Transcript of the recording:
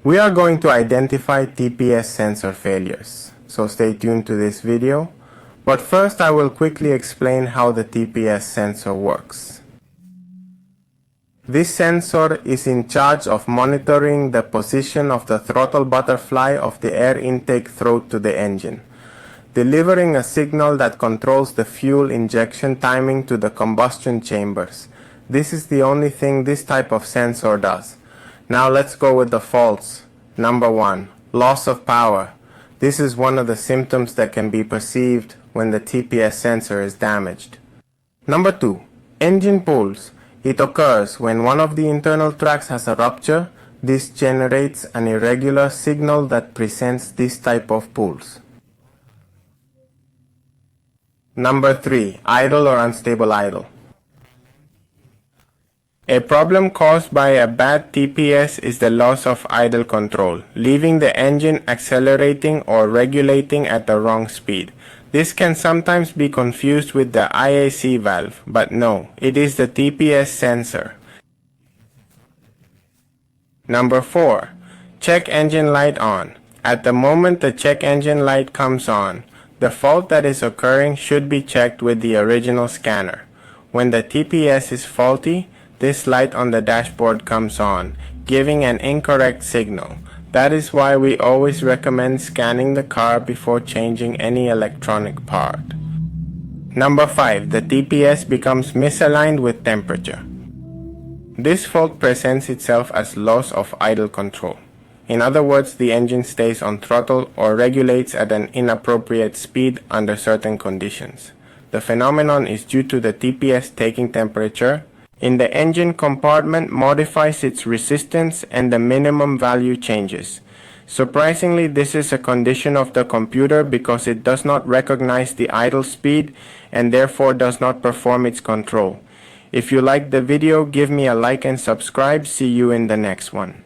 We are going to identify TPS sensor failures, so stay tuned to this video. But first I will quickly explain how the TPS sensor works. This sensor is in charge of monitoring the position of the throttle butterfly of the air intake throat to the engine, delivering a signal that controls the fuel injection timing to the combustion chambers. This is the only thing this type of sensor does. Now let's go with the faults. Number 1. Loss of power. This is one of the symptoms that can be perceived when the TPS sensor is damaged. Number 2. Engine pulse. It occurs when one of the internal tracks has a rupture. This generates an irregular signal that presents this type of pulse. Number 3. Idle or unstable idle. A problem caused by a bad TPS is the loss of idle control, leaving the engine accelerating or regulating at the wrong speed. This can sometimes be confused with the IAC valve, but no, it is the TPS sensor. Number 4. Check engine light on. At the moment the check engine light comes on, the fault that is occurring should be checked with the original scanner. When the TPS is faulty, this light on the dashboard comes on, giving an incorrect signal. That is why we always recommend scanning the car before changing any electronic part. Number 5. The TPS becomes misaligned with temperature. This fault presents itself as loss of idle control. In other words, the engine stays on throttle or regulates at an inappropriate speed under certain conditions. The phenomenon is due to the TPS taking temperature in the engine compartment, modifies its resistance, and the minimum value changes. Surprisingly, this is a condition of the computer because it does not recognize the idle speed and therefore does not perform its control. If you liked the video, give me a like and subscribe. See you in the next one.